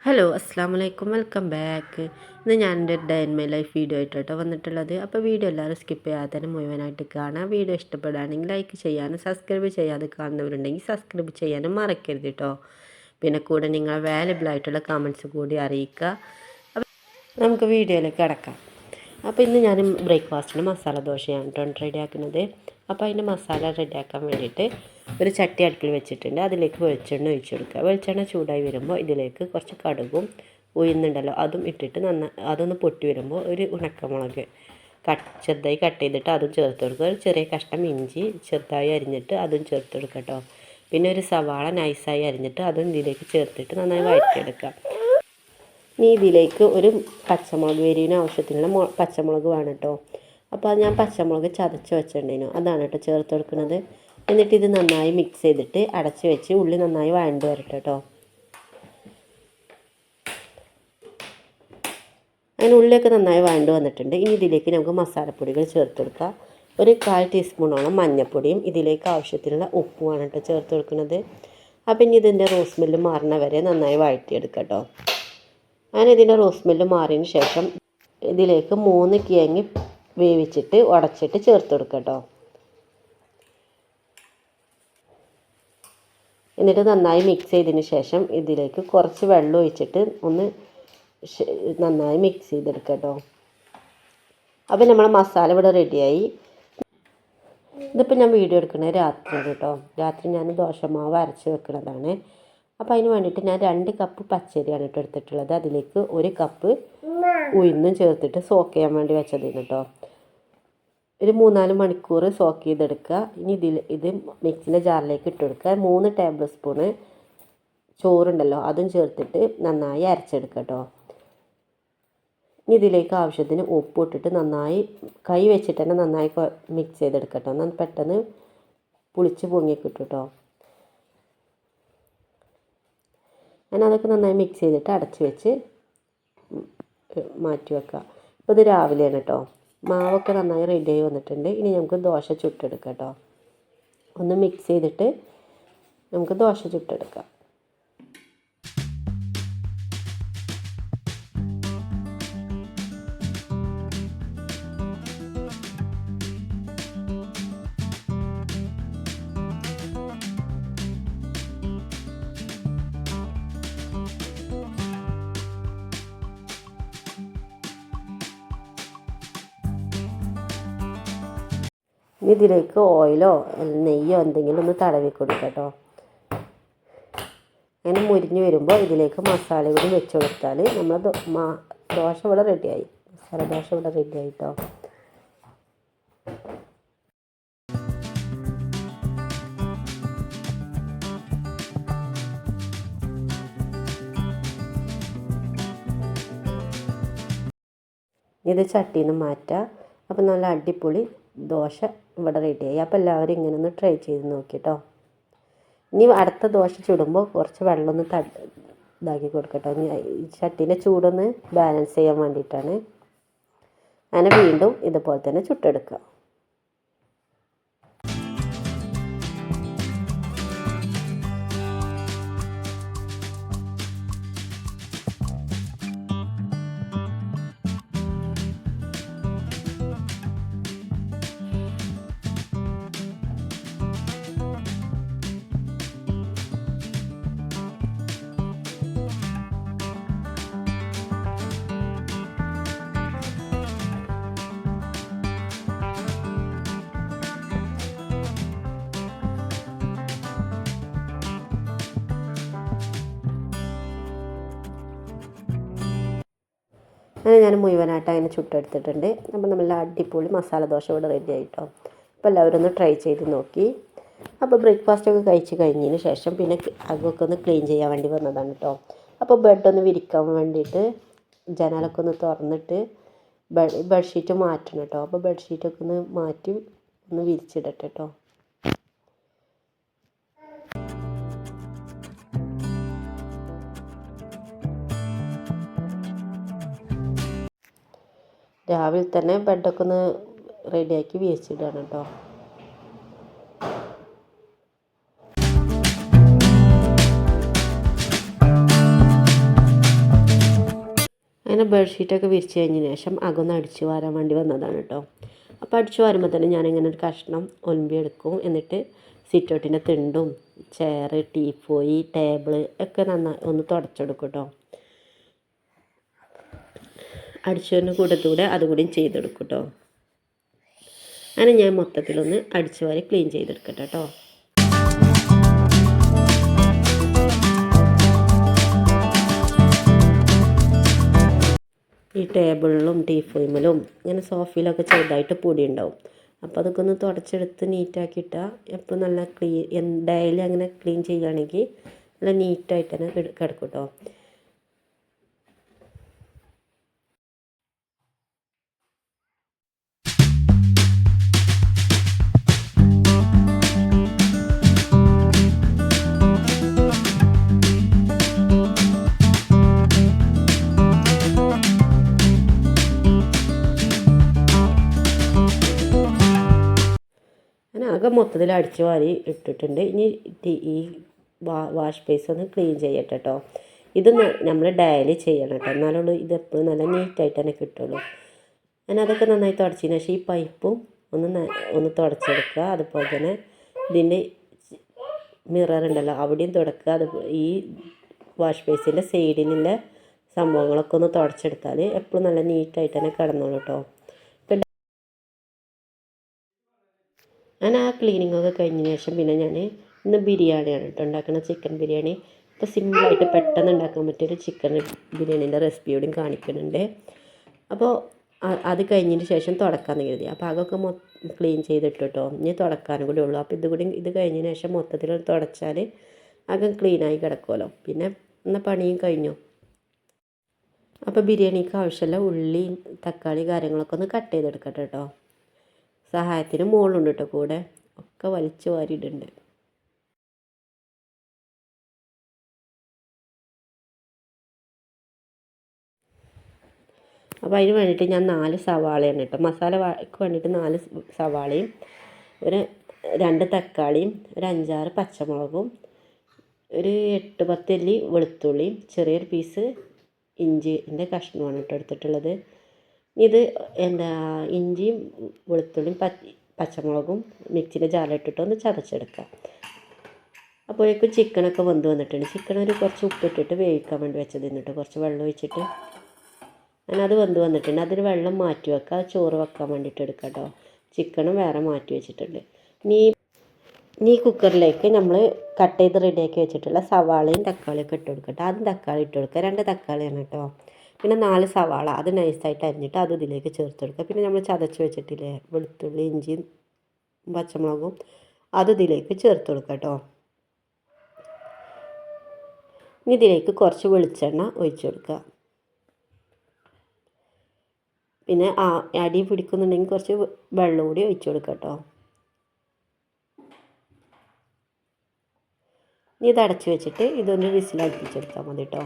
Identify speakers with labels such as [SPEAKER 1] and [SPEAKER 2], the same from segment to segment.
[SPEAKER 1] Hello അസ്സാം വലൈക്കും welcome back. ഇന്ന് ഞാൻ എൻ്റെ day in my life video ആയിട്ടോ വന്നിട്ടുള്ളത്. അപ്പോൾ വീഡിയോ എല്ലാവരും സ്കിപ്പ് ചെയ്യാതെ തന്നെ മുഴുവനായിട്ട് കാണാം. വീഡിയോ ഇഷ്ടപ്പെടുകയാണെങ്കിൽ ലൈക്ക് ചെയ്യാനും സബ്സ്ക്രൈബ് ചെയ്യാതെ കാണുന്നവരുണ്ടെങ്കിൽ സബ്സ്ക്രൈബ് ചെയ്യാനും മറക്കരുത് കേട്ടോ. പിന്നെ കൂടെ നിങ്ങൾ വാല്യുബിൾ ആയിട്ടുള്ള കമൻറ്റ്സ് കൂടി അറിയിക്കുക. അപ്പോൾ നമുക്ക് വീഡിയോയിലേക്ക് കിടക്കാം. അപ്പോൾ ഇന്ന് ഞാൻ ബ്രേക്ക്ഫാസ്റ്റിന് മസാല ദോശയാണ് കേട്ടോ റെഡിയാക്കുന്നത്. അപ്പോൾ അതിൻ്റെ മസാല റെഡിയാക്കാൻ വേണ്ടിയിട്ട് ഒരു ചട്ടി അടുപ്പിൽ വെച്ചിട്ടുണ്ട്. അതിലേക്ക് വെളിച്ചെണ്ണ ഒഴിച്ച് കൊടുക്കുക. വെളിച്ചെണ്ണ ചൂടായി വരുമ്പോൾ ഇതിലേക്ക് കുറച്ച് കടുകും ഉഴുന്നുണ്ടല്ലോ അതും ഇട്ടിട്ട് അതൊന്ന് പൊട്ടി വരുമ്പോൾ ഒരു ഉണക്കമുളക് ചെറുതായി കട്ട് ചെയ്തിട്ട് അതും ചേർത്ത് കൊടുക്കുക. ഒരു ചെറിയ കഷ്ണം ഇഞ്ചി ചെറുതായി അരിഞ്ഞിട്ട് അതും ചേർത്ത് കൊടുക്കുക കേട്ടോ. പിന്നെ ഒരു സവാള നൈസായി അരിഞ്ഞിട്ട് അതും ഇതിലേക്ക് ചേർത്തിട്ട് നന്നായി വഴറ്റിയെടുക്കുക. ഇനി ഇതിലേക്ക് ഒരു പച്ചമുളക് എരിവിന് ആവശ്യത്തിനുള്ള പച്ചമുളക് വേണം കേട്ടോ. അപ്പോൾ അത് ഞാൻ പച്ചമുളക് ചതച്ച് വെച്ചിട്ടുണ്ടായിരുന്നു, അതാണ് കേട്ടോ ചേർത്ത് കൊടുക്കുന്നത്. എന്നിട്ട് ഇത് നന്നായി മിക്സ് ചെയ്തിട്ട് അടച്ച് വെച്ച് ഉള്ളി നന്നായി വഴണ്ട് വരട്ടെ കേട്ടോ. അങ്ങനെ ഉള്ളിയൊക്കെ നന്നായി വഴണ്ട് വന്നിട്ടുണ്ട്. ഇനി ഇതിലേക്ക് നമുക്ക് മസാലപ്പൊടികൾ ചേർത്ത് കൊടുക്കാം. ഒരു 1/4 ടീസ്പൂണോളം മഞ്ഞൾപ്പൊടിയും ഇതിലേക്ക് ആവശ്യത്തിനുള്ള ഉപ്പുമാണ് കേട്ടോ ചേർത്ത് കൊടുക്കുന്നത്. അപ്പം ഇനി ഇതിൻ്റെ റോസ് മില്ല് മാറുന്ന വരെ നന്നായി വഴറ്റിയെടുക്കാം കേട്ടോ. അങ്ങനെ ഇതിൻ്റെ റോസ് മില്ല് മാറിയതിന് ശേഷം ഇതിലേക്ക് 3 കിഴങ്ങ് വേവിച്ചിട്ട് ഉടച്ചിട്ട് ചേർത്ത് കൊടുക്കുക കേട്ടോ. എന്നിട്ട് നന്നായി മിക്സ് ചെയ്തതിന് ശേഷം ഇതിലേക്ക് കുറച്ച് വെള്ളം ഒഴിച്ചിട്ട് ഒന്ന് നന്നായി മിക്സ് ചെയ്തെടുക്കുക കേട്ടോ. അപ്പോൾ നമ്മൾ മസാല ഇവിടെ റെഡിയായി. ഇതിപ്പോൾ ഞാൻ വീഡിയോ എടുക്കുന്നത് രാത്രിയാണ് കേട്ടോ. രാത്രി ഞാൻ ദോശമാവ് അരച്ച് വെക്കുന്നതാണ്. അപ്പോൾ അതിന് വേണ്ടിയിട്ട് ഞാൻ 2 കപ്പ് പച്ചരിയാണ് കേട്ടോ എടുത്തിട്ടുള്ളത്. അതിലേക്ക് 1 കപ്പ് ഉഴുന്നും ചേർത്തിട്ട് സോക്ക് ചെയ്യാൻ വേണ്ടി വെച്ചതാണ് കേട്ടോ. ഒരു 3-4 മണിക്കൂർ സോക്ക് ചെയ്തെടുക്കുക. ഇനി ഇത് മിക്സിൻ്റെ ജാറിലേക്ക് ഇട്ട് കൊടുക്കുക. 3 ടേബിൾ സ്പൂണ് ചോറുണ്ടല്ലോ അതും ചേർത്തിട്ട് നന്നായി അരച്ചെടുക്കുക കേട്ടോ. ഇനി ഇതിലേക്ക് ആവശ്യത്തിന് ഉപ്പ് ഇട്ടിട്ട് നന്നായി കൈ വെച്ചിട്ട് തന്നെ നന്നായി മിക്സ് ചെയ്തെടുക്കുക കേട്ടോ. പെട്ടെന്ന് പുളിച്ച് പൊങ്ങി കിട്ടും കേട്ടോ. ഞാൻ അതൊക്കെ നന്നായി മിക്സ് ചെയ്തിട്ട് അടച്ച് വെച്ച് മാറ്റി വെക്കുക. ഇപ്പോൾ ഇത് രാവിലെയാണ് കേട്ടോ. മാവൊക്കെ നന്നായി റെഡിയായി വന്നിട്ടുണ്ട്. ഇനി നമുക്ക് ദോശ ചുട്ടെടുക്കാം കേട്ടോ. ഒന്ന് മിക്സ് ചെയ്തിട്ട് നമുക്ക് ദോശ ചുട്ടെടുക്കാം. ഇനി ഇതിലേക്ക് ഓയിലോ നെയ്യോ എന്തെങ്കിലും ഒന്ന് തടവി കൊടുക്കുക കേട്ടോ. അങ്ങനെ മുരിഞ്ഞ് വരുമ്പോൾ ഇതിലേക്ക് മസാല കൂടി വെച്ച് കൊടുത്താൽ നമ്മൾ ദോശ ഇവിടെ റെഡിയായി. മസാല ദോശ ഇവിടെ റെഡിയായി കേട്ടോ. ഇത് ചട്ടിയിൽ നിന്ന് മാറ്റാം. അപ്പം നല്ല അടിപൊളി ദോശ ഇവിടെ റെഡിയായി. അപ്പോൾ എല്ലാവരും ഇങ്ങനെ ഒന്ന് ട്രൈ ചെയ്ത് നോക്കി കേട്ടോ. ഇനി അടുത്ത ദോശ ചുടുമ്പോൾ കുറച്ച് വെള്ളം ഒന്ന് ഇതാക്കി കൊടുക്കട്ടോ. ഈ ചട്ടീൻ്റെ ചൂടൊന്ന് ബാലൻസ് ചെയ്യാൻ വേണ്ടിയിട്ടാണ്. അങ്ങനെ വീണ്ടും ഇതുപോലെ തന്നെ ചുട്ടെടുക്കുക. അങ്ങനെ ഞാൻ മുഴുവനായിട്ട് അങ്ങനെ ചുട്ടെടുത്തിട്ടുണ്ട്. അപ്പോൾ നല്ല അടിപൊളി മസാല ദോശ ഇവിടെ റെഡി ആയിട്ടോ. അപ്പോൾ എല്ലാവരും ഒന്ന് ട്രൈ ചെയ്ത് നോക്കി. അപ്പോൾ ബ്രേക്ക്ഫാസ്റ്റൊക്കെ കഴിച്ച് കഴിഞ്ഞതിന് ശേഷം പിന്നെ അതൊക്കെ ഒന്ന് ക്ലീൻ ചെയ്യാൻ വേണ്ടി വന്നതാണ് കേട്ടോ. അപ്പോൾ ബെഡൊന്ന് വിരിക്കാൻ വേണ്ടിയിട്ട് ജനാലൊക്കെ ഒന്ന് തുറന്നിട്ട് ബെഡ്ഷീറ്റ് മാറ്റണം കേട്ടോ. അപ്പോൾ ബെഡ്ഷീറ്റൊക്കെ ഒന്ന് മാറ്റി ഒന്ന് വിരിച്ചിടട്ടെ കേട്ടോ. രാവിലെ തന്നെ ബെഡൊക്കെ ഒന്ന് റെഡിയാക്കി വിരിച്ചിടുകയാണ് കേട്ടോ. അങ്ങനെ ബെഡ്ഷീറ്റൊക്കെ വിരിച്ച് കഴിഞ്ഞതിന് ശേഷം അകൊന്ന് അടിച്ച് വാരാൻ വേണ്ടി വന്നതാണ് കേട്ടോ. അപ്പോൾ അടിച്ച് വാരുമ്പോൾ തന്നെ ഞാനിങ്ങനെ ഒരു കഷ്ണം ഒലുമ്പിയെടുക്കും. എന്നിട്ട് സിറ്റൗട്ടിൻ്റെ തിണ്ടും ചെയർ ടീപ്പോയി ടേബിൾ ഒക്കെ നന്നായി ഒന്ന് തുടച്ചെടുക്കും കേട്ടോ. അടിച്ചതിന് കൂട്ടത്തൂടെ അതുകൂടിയും ചെയ്തെടുക്കും കേട്ടോ. അങ്ങനെ ഞാൻ മൊത്തത്തിലൊന്ന് അടിച്ച് വാരി ക്ലീൻ ചെയ്തെടുക്കട്ടെ കേട്ടോ. ഈ ടേബിളിലും ടീപ്പോയിലും ഇങ്ങനെ സോഫയിലൊക്കെ ചെറുതായിട്ട് പൊടി ഉണ്ടാവും. അപ്പോൾ അതൊക്കെ ഒന്ന് തുടച്ചെടുത്ത് നീറ്റാക്കിയിട്ടാൽ എപ്പോഴും നല്ല ഡെയിലി അങ്ങനെ ക്ലീൻ ചെയ്യുകയാണെങ്കിൽ നല്ല നീറ്റായിട്ട് തന്നെ കിടക്കും കേട്ടോ. ആകെ മൊത്തത്തിൽ അടിച്ച് വാരി ഇട്ടിട്ടുണ്ട്. ഇനി ഈ വാഷ് ബേസ് ഒന്ന് ക്ലീൻ ചെയ്യട്ടെ കേട്ടോ. ഇത് നമ്മൾ ഡെയിലി ചെയ്യണം കേട്ടോ, എന്നാലുള്ളൂ ഇത് എപ്പോഴും നല്ല നീറ്റായിട്ട് തന്നെ കിട്ടുള്ളൂ. ഞാൻ അതൊക്കെ നന്നായി തുടച്ചതിന് ശേഷം ഈ പൈപ്പും ഒന്ന് തുടച്ചെടുക്കുക. അതുപോലെ തന്നെ ഇതിൻ്റെ മിറർ ഉണ്ടല്ലോ അവിടെയും തുടക്കുക. അത് ഈ വാഷ് ബേസിൻ്റെ സൈഡിലുള്ള സംഭവങ്ങളൊക്കെ ഒന്ന് തുടച്ചെടുത്താൽ എപ്പോഴും നല്ല നീറ്റായിട്ട് തന്നെ കിടന്നോളൂ കേട്ടോ. ഞാൻ ആ ക്ലീനിങ്ങൊക്കെ കഴിഞ്ഞതിന് ശേഷം പിന്നെ ഞാൻ ഇന്ന് ബിരിയാണിയാണ് കേട്ടോ ഉണ്ടാക്കുന്നത്, ചിക്കൻ ബിരിയാണി. ഇപ്പോൾ സിമ്പിളായിട്ട് പെട്ടെന്ന് ഉണ്ടാക്കാൻ പറ്റിയൊരു ചിക്കൻ ബിരിയാണീൻ്റെ റെസിപ്പിയോടും കാണിക്കുന്നുണ്ട്. അപ്പോൾ അത് കഴിഞ്ഞതിന് ശേഷം തുടക്കാമെന്ന് കരുതി. അപ്പോൾ അതൊക്കെ ക്ലീൻ ചെയ്തിട്ട് കേട്ടോ, ഇനി തുടക്കാനും കൂടി ഉള്ളൂ. അപ്പോൾ ഇത് കഴിഞ്ഞതിന് ശേഷം മൊത്തത്തിൽ തുടച്ചാൽ അകം ക്ലീനായി കിടക്കുമല്ലോ. പിന്നെ എന്നാൽ പണിയും കഴിഞ്ഞു. അപ്പോൾ ബിരിയാണിക്ക് ആവശ്യമുള്ള ഉള്ളി തക്കാളി കാര്യങ്ങളൊക്കെ ഒന്ന് കട്ട് ചെയ്തെടുക്കട്ടെ കേട്ടോ. സഹായത്തിന് മോളുണ്ട് കേട്ടോ കൂടെ, ഒക്കെ വലിച്ചു വാരിയിടുന്നുണ്ട്. അപ്പോൾ അതിന് വേണ്ടിയിട്ട് ഞാൻ 4 സവാളയാണ് കേട്ടോ, മസാലക്ക് വേണ്ടിയിട്ട് 4 സവാളയും 2 തക്കാളിയും 5-6 പച്ചമുളകും 8-10 അല്ലി വെളുത്തുള്ളിയും ചെറിയൊരു പീസ് ഇഞ്ചിൻ്റെ കഷ്ണമാണ് കേട്ടോ എടുത്തിട്ടുള്ളത്. ഇത് ഇഞ്ചിയും വെളുത്തുള്ളിയും പച്ചമുളകും മിക്സിയുടെ ജാറിലിട്ടിട്ട് ഒന്ന് ചതച്ചെടുക്കുക. അപ്പോഴേക്കും ചിക്കനൊക്കെ വെന്ത് വന്നിട്ടുണ്ട്. ചിക്കൻ കുറച്ച് ഉപ്പിട്ടിട്ട് വേവിക്കാൻ വേണ്ടി വെച്ചത് എന്നിട്ട് കുറച്ച് വെള്ളം ഒഴിച്ചിട്ട് അത് വെന്ത് വന്നിട്ടുണ്ട്. അതിൽ വെള്ളം മാറ്റി വെക്കുക, ചോറ് വെക്കാൻ വേണ്ടിയിട്ട് എടുക്കുക കേട്ടോ. ചിക്കനും വേറെ മാറ്റി വെച്ചിട്ടുണ്ട്. ഇനി കുക്കറിലേക്ക് നമ്മൾ കട്ട് ചെയ്ത് റെഡിയാക്കി വെച്ചിട്ടുള്ള സവാളയും തക്കാളിയൊക്കെ ഇട്ട് കൊടുക്കട്ടെ. ആദ്യം തക്കാളി ഇട്ട് കൊടുക്കുക, 2 തക്കാളിയാണ് കേട്ടോ. പിന്നെ 4 സവാള അത് നൈസായിട്ട് അരിഞ്ഞിട്ട് അത് ഇതിലേക്ക് ചേർത്ത് കൊടുക്കുക. പിന്നെ നമ്മൾ ചതച്ച് വെച്ചിട്ടില്ലേ വെളുത്തുള്ളി ഇഞ്ചിയും പച്ചമുളകും അത് ഇതിലേക്ക് ചേർത്ത് കൊടുക്കുക കേട്ടോ. ഇനി ഇതിലേക്ക് കുറച്ച് വെളിച്ചെണ്ണ ഒഴിച്ച് കൊടുക്കുക. പിന്നെ അടി പിടിക്കുന്നുണ്ടെങ്കിൽ കുറച്ച് വെള്ളം കൂടി ഒഴിച്ച് കൊടുക്കുക കേട്ടോ. ഇനി ഇത് അടച്ച് വെച്ചിട്ട് ഇതൊന്ന് വിസിലടുപ്പിച്ചെടുത്താൽ മതി കേട്ടോ.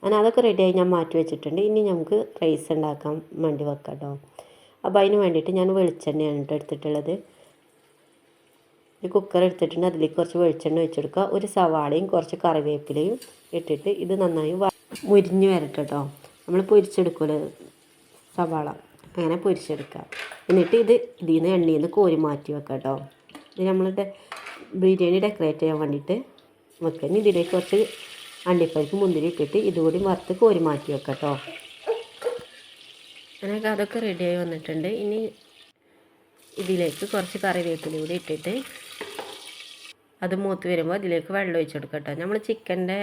[SPEAKER 1] അങ്ങനെ അതൊക്കെ റെഡിയായി ഞാൻ മാറ്റി വെച്ചിട്ടുണ്ട്. ഇനി നമുക്ക് റൈസ് ഉണ്ടാക്കാൻ വേണ്ടി വെക്കാം കേട്ടോ. അപ്പോൾ അതിന് വേണ്ടിയിട്ട് ഞാൻ വെളിച്ചെണ്ണയാണ് കേട്ടോ എടുത്തിട്ടുള്ളത്. ഒരു കുക്കർ എടുത്തിട്ടുണ്ട്, അതിലേക്ക് കുറച്ച് വെളിച്ചെണ്ണ ഒഴിച്ചെടുക്കുക. ഒരു സവാളയും കുറച്ച് കറിവേപ്പിലയും ഇട്ടിട്ട് ഇത് നന്നായി മുരിഞ്ഞ് വരട്ടെ കേട്ടോ. നമ്മൾ പൊരിച്ചെടുക്കുമല്ലോ സവാള, അങ്ങനെ പൊരിച്ചെടുക്കുക. എന്നിട്ട് ഇതിൽ നിന്ന് എണ്ണയിൽ നിന്ന് കോരി മാറ്റി വെക്കാം കേട്ടോ. ഇത് നമ്മളുടെ ബിരിയാണി ഡെക്കറേറ്റ് ചെയ്യാൻ വേണ്ടിയിട്ട് വെക്കുക. ഇനി ഇതിലേക്ക് കുറച്ച് അണ്ടിപ്പരിപ്പ് മുന്തിരി ഇട്ടിട്ട് ഇതുകൂടി വറുത്ത് കോരി മാറ്റി വെക്കാം കേട്ടോ. അങ്ങനെ അതൊക്കെ റെഡിയായി വന്നിട്ടുണ്ട്. ഇനി ഇതിലേക്ക് കുറച്ച് കറിവേപ്പില കൂടി ഇട്ടിട്ട് അത് മൂത്ത് വരുമ്പോൾ അതിലേക്ക് വെള്ളം ഒഴിച്ച് കൊടുക്കുക കേട്ടോ. നമ്മൾ ചിക്കൻ്റെ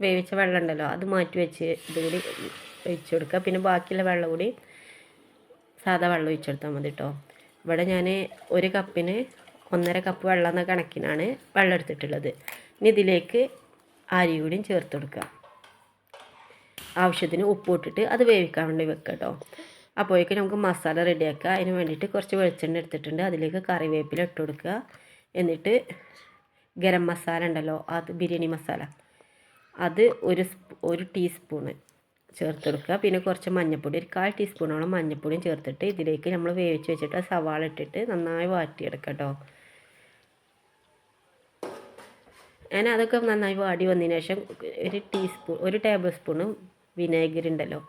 [SPEAKER 1] വേവിച്ച വെള്ളം ഉണ്ടല്ലോ അത് മാറ്റി വെച്ച് ഇതുകൂടി ഒഴിച്ച് കൊടുക്കുക. പിന്നെ ബാക്കിയുള്ള വെള്ളം കൂടി സാധാ വെള്ളം ഒഴിച്ചെടുത്താൽ മതി കേട്ടോ. ഇവിടെ ഞാൻ 1 കപ്പിന് 1.5 കപ്പ് വെള്ളം എന്ന കണക്കിനാണ് വെള്ളം എടുത്തിട്ടുള്ളത്. ഇനി ഇതിലേക്ക് അരി കൂടിയും ചേർത്ത് കൊടുക്കുക. ആവശ്യത്തിന് ഉപ്പ് ഇട്ടിട്ട് അത് വേവിക്കാൻ വേണ്ടി വെക്കുക കേട്ടോ. അപ്പോഴേക്കും നമുക്ക് മസാല റെഡിയാക്കുക. അതിന് വേണ്ടിയിട്ട് കുറച്ച് വെളിച്ചെണ്ണ എടുത്തിട്ടുണ്ട്, അതിലേക്ക് കറിവേപ്പില ഇട്ട് കൊടുക്കുക. എന്നിട്ട് ഗരം മസാല ഉണ്ടല്ലോ, അത് ബിരിയാണി മസാല അത് 1 ടീസ്പൂണ് ചേർത്ത് കൊടുക്കുക. പിന്നെ കുറച്ച് മഞ്ഞൾപ്പൊടി 1/4 ടീസ്പൂണോളം മഞ്ഞൾപ്പൊടിയും ചേർത്തിട്ട് ഇതിലേക്ക് നമ്മൾ വേവിച്ച് വെച്ചിട്ട് സവാള ഇട്ടിട്ട് നന്നായി വാട്ടിയെടുക്കുക കേട്ടോ. ഞാൻ അതൊക്കെ നന്നായി വാടി വന്നതിന് ശേഷം ഒരു ടേബിൾ സ്പൂണും വിനേഗർ ഉണ്ടല്ലോ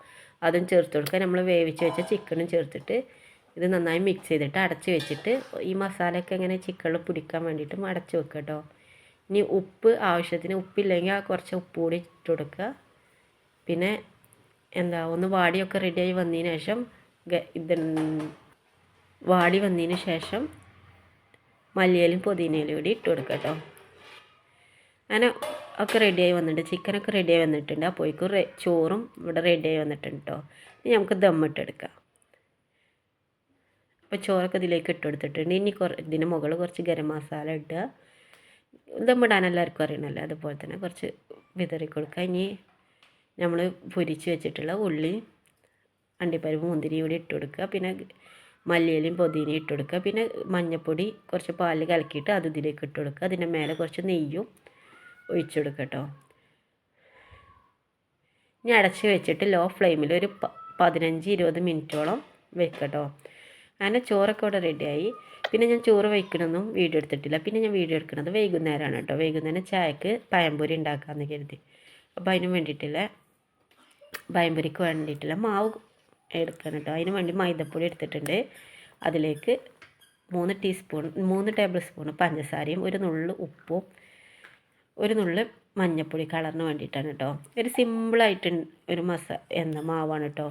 [SPEAKER 1] അതും ചേർത്ത് കൊടുക്കുക. നമ്മൾ വേവിച്ച് വെച്ച ചിക്കനും ചേർത്തിട്ട് ഇത് നന്നായി മിക്സ് ചെയ്തിട്ട് അടച്ച് വെച്ചിട്ട് ഈ മസാലയൊക്കെ ഇങ്ങനെ ചിക്കനിൽ പിടിക്കാൻ വേണ്ടിയിട്ടും അടച്ച് വെക്കുക കേട്ടോ. ഇനി ഉപ്പ് ആവശ്യത്തിന്, ഉപ്പില്ലെങ്കിൽ കുറച്ച് ഉപ്പ് കൂടി ഇട്ട് കൊടുക്കുക. പിന്നെ ഒന്ന് വാടിയൊക്കെ റെഡിയായി വന്നതിന് ശേഷം വാടി വന്നതിന് ശേഷം മല്ലിയിലും പുതിനയിലും കൂടി ഇട്ട് കൊടുക്കുക കേട്ടോ. അങ്ങനെ ഒക്കെ റെഡിയായി വന്നിട്ടുണ്ട്, ചിക്കനൊക്കെ റെഡിയായി വന്നിട്ടുണ്ട്. അപ്പോഴേക്കും ചോറും ഇവിടെ റെഡിയായി വന്നിട്ടുണ്ട് കേട്ടോ. ഇനി നമുക്ക് ദമ്മിട്ടെടുക്കാം. അപ്പോൾ ചോറൊക്കെ ഇതിലേക്ക് ഇട്ട് കൊടുത്തിട്ടുണ്ട്. ഇനി ഇതിന് മുകളിൽ കുറച്ച് ഗരം മസാല ഇടുക. ദമ്മിടാൻ എല്ലാവർക്കും അറിയണമല്ലോ, അതുപോലെ തന്നെ കുറച്ച് വിതറി കൊടുക്കുക. ഇനി നമ്മൾ പൊരിച്ച് വെച്ചിട്ടുള്ള ഉള്ളി, അണ്ടിപ്പരിപ്പ്, മുന്തിരി കൂടി ഇട്ട് കൊടുക്കുക. പിന്നെ മല്ലിയിലയും പുതിനയും ഇട്ട് കൊടുക്കുക. പിന്നെ മഞ്ഞൾപ്പൊടി കുറച്ച് പാലിൽ കലക്കിയിട്ട് അത് ഇതിലേക്ക് ഇട്ട് കൊടുക്കുക. അതിൻ്റെ മേലെ കുറച്ച് നെയ്യും ഒഴിച്ചു കൊടുക്കുക കേട്ടോ. ഇനി അടച്ച് വെച്ചിട്ട് ലോ ഫ്ലെയിമിൽ ഒരു 15-20 മിനിറ്റോളം വെക്കുക കേട്ടോ. അങ്ങനെ ചോറൊക്കെ ഇവിടെ റെഡിയായി. പിന്നെ ഞാൻ ചോറ് വയ്ക്കണമെന്നും വീഡിയോ എടുത്തിട്ടില്ല. പിന്നെ ഞാൻ വീഡിയോ എടുക്കുന്നത് വൈകുന്നേരമാണ് കേട്ടോ. വൈകുന്നേരം ചായക്ക് പഴംപൊരി ഉണ്ടാക്കാമെന്ന് കരുതി. അപ്പോൾ അതിന് വേണ്ടിയിട്ടുള്ള പഴംപൊരിക്ക് വേണ്ടിയിട്ടുള്ള മാവ് എടുക്കണം കേട്ടോ. അതിന് വേണ്ടി മൈദപ്പൊടി എടുത്തിട്ടുണ്ട്. അതിലേക്ക് 3 ടേബിൾ സ്പൂൺ പഞ്ചസാരയും ഒരു നുള്ളു ഉപ്പും ഒരു നുള്ളു മഞ്ഞൾപ്പൊടി കളറിന് വേണ്ടിയിട്ടാണ് കേട്ടോ. ഒരു സിമ്പിളായിട്ട് ഒരു മാവാണ് കേട്ടോ.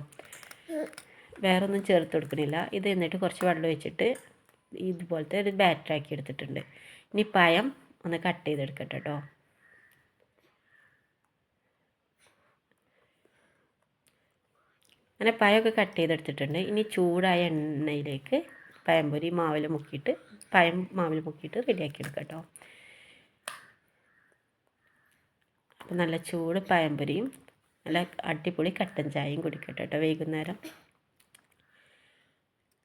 [SPEAKER 1] വേറൊന്നും ചേർത്ത് കൊടുക്കണില്ല. ഇത് എന്നിട്ട് കുറച്ച് വെള്ളം ഒഴിച്ചിട്ട് ഇതുപോലത്തെ ഒരു ബാറ്ററാക്കി എടുത്തിട്ടുണ്ട്. ഇനി പഴം ഒന്ന് കട്ട് ചെയ്തെടുക്കട്ടെ കേട്ടോ. അങ്ങനെ പഴമൊക്കെ കട്ട് ചെയ്തെടുത്തിട്ടുണ്ട്. ഇനി ചൂടായ എണ്ണയിലേക്ക് പഴം മാവിൽ മുക്കിയിട്ട് റെഡിയാക്കി എടുക്കാം കേട്ടോ. അപ്പോൾ നല്ല ചൂട് പഴംപൊരിയും നല്ല അടിപൊളി കട്ടൻ ചായയും കുടിക്കട്ടെ കേട്ടോ വൈകുന്നേരം.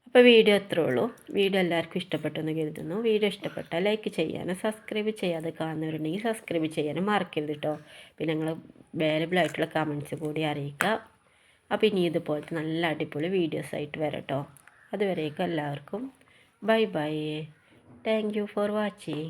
[SPEAKER 1] അപ്പോൾ വീഡിയോ അത്രേ ഉള്ളൂ. വീഡിയോ എല്ലാവർക്കും ഇഷ്ടപ്പെട്ടെന്ന് കരുതുന്നു. വീഡിയോ ഇഷ്ടപ്പെട്ടാൽ ലൈക്ക് ചെയ്യാനും സബ്സ്ക്രൈബ് ചെയ്യാതെ കാണുന്നവരുണ്ടെങ്കിൽ സബ്സ്ക്രൈബ് ചെയ്യാനും മറക്കരുത് കേട്ടോ. പിന്നെ നിങ്ങൾ അവൈലബിൾ ആയിട്ടുള്ള കമൻറ്റ്സ് കൂടി അറിയിക്കുക. അപ്പോൾ ഇനി ഇതുപോലത്തെ നല്ല അടിപൊളി വീഡിയോസായിട്ട് വരാം കേട്ടോ. അതുവരേക്കും എല്ലാവർക്കും bye bye. Thank you for watching.